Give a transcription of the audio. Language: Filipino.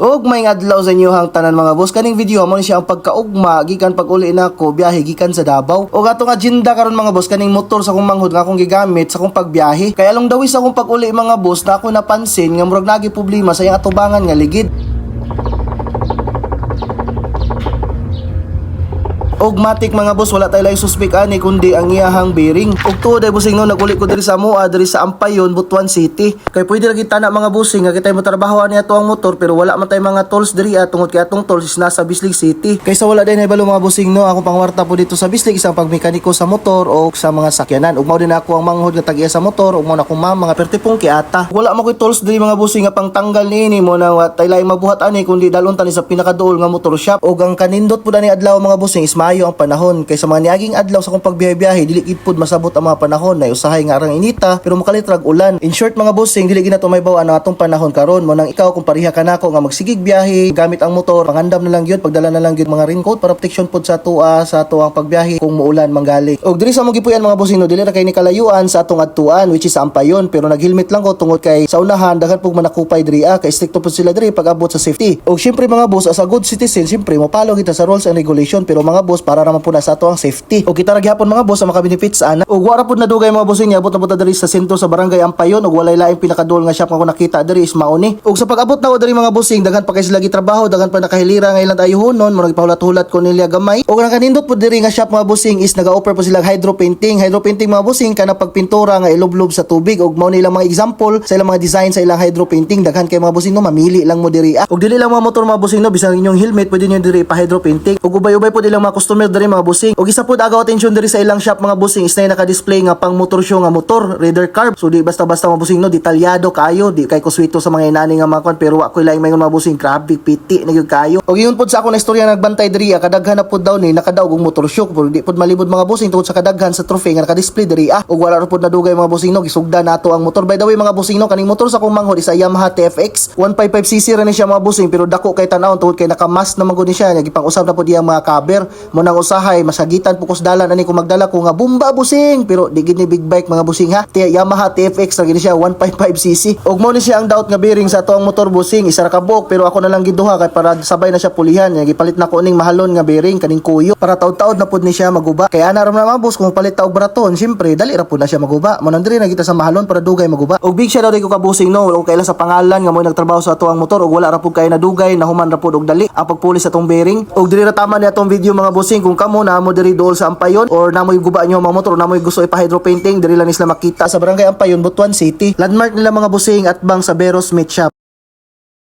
Og may adlaw sa inyohang tanan mga boss, kaning video mo ni siya ang pagkaugma gikan pag-uli nako biyahe gikan sa Davao. Og atong agenda karon mga boss kaning motor sa akong manghud nga akong gigamit sa akong pagbiyahe. Kaya long dawis akong pag-uli mga boss na ako napansin nga murag nagi problema sa iyang atubangan nga ligid. Og matik mga boss, wala tayo lang suspect ani kundi ang iyahang bearing. Og tuod ay busing no naguli ko diri sa Moa diri sa Ampayon, Butuan City. Kay pwede lagi tana mga busing nga kitay mo trabaho ani ato ang motor pero wala man tay mga tools diri tungod kay atong tools is nasa Bislig City. Kaysa wala din ay balo mga busing no, ako pangwarta po dito sa Bislig isang pagmekaniko sa motor o sa mga sakyanan. Ug mao din ako ang manghod nga tag-iya sa motor ug mao na akong mga pertipong kiata. Wala mo koy tools diri mga busing nga pangtanggal niini mo na tay laing mabuhat ani kundi dalon tani sa pinakaduol nga motor shop. Og ang kanindot pud ani adlaw mga busing is maayo ang panahon kaysa mga niaging adlaw sa kong pagbiyahe-biyahe dili gid pud masabot ang mga panahon na usahay nga arang inita pero makalitrag ulan. In short mga bossing, dili gid nato maybaw ang atong panahon karon mo nang ikaw kung pariha ka nako nga magsigig biyahe gamit ang motor, pangandam na lang gyud, pagdala na lang gyud mga raincoat para protection pud sa tua sa tuang pagbiyahe kung muulan manggali. Og diri sa mo gipuy-an mga bossing no, dili ra kay ni kalayuan sa atong adtuan which is sa Ampayon pero naghelmet lang ko tungod kay sa unahan daghan pug manakupay diri kay stricto pud sila diri pag abot sa safety. Og syempre mga boss, as a good citizen syempre mo follow kita sa rules and regulation pero mga boss para naman po na sa ato ang safety. O kita ra gyapon mga boss sa maka-benefits ana. Og wala pud nadugay mga bossing abot na diri sa sentro sa barangay Ampayon og walay laing pinakaduol nga shop nga ko nakita diri is mauni. Og sa pag-abot na ko diri mga bossing daghan pa kay sila gitrabaho, daghan pa nakahilira nga ilang ayuhonon, mo nagpahulat-hulat ko nila gamay. Og ang kanindot pud diri nga shop mga bossing is naga-offer po sila hydro painting. Hydro painting mga bossing kana pagpintura nga ilublob sa tubig og mao nilang mga example sa ilang mga design sa ilang hydro painting. Daghan kay mga bossing no mamili lang mo diri. Og dili lang mga motor mga bossing no, bisan inyong helmet pwede niyo diri pa hydro painting. Og ubay-ubay pud ilang mga customer diri mga bossing. Og isa pud agaw attention diri sa ilang shop mga bossing is na naka-display nga pang motor show nga motor, reader carb. So di basta-basta mga bossing no, detalyado kayo, di kay kuswito sa mga inani nga mga kon pero wa ko laing mayon mga bossing, grabe piti na gyud kayo. Og iyon pud sa ako na istorya nagbantay diri kadaghan na pud daw ni nakadaog og motor show pero di pud malibod mga bossing tungod sa kadaghan sa trophy nga naka-display diri og wala ra pud nadugay mga bossing no, gisugda nato ang motor. By the way mga bossing no, kaning motor sa akong manghod is a Yamaha TFX 155cc ra ni siya mga bossing pero dako kay tan-aw tungod kay naka-mask na magud ni siya, gipang-usab na pud iyang mga cover mo nang usahay masagitan pukos dalan ani ko magdala ko nga bumba busing pero di gid ni big bike mga busing ha. Yamaha TFX ra gid siya 155cc. Og mo ni siya ang doubt nga bearing sa ato ang motor busing isa ra ka buok pero ako na lang giduha kay para sabay na siya pulihan. Gipalit na ko ning mahalon nga bearing kaning kuyo para taud-taud na pud ni siya maguba. Kaya ana ra mga boss kung palit ta og baraton, syempre dali ra pud na siya maguba. Mo nang diri na kita sa mahalon para dugay maguba. Og big shout out ko ka busing no, og kaila sa pangalan nga mo nagtrabaho sa ato ang motor og wala ra pud kay nadugay nahuman ra pud og dali ang pagpulis sa atong bearing. Og diri ra tama ni atong video mga busing kung kamo na mo diri dool sa Ampayon or namoy guba nyo mga motor, namoy gusto ipa-hydro painting, diri lang isla makita sa barangay Ampayon, Butuan City. Landmark nila mga busing at bang sa Beros Meat Shop.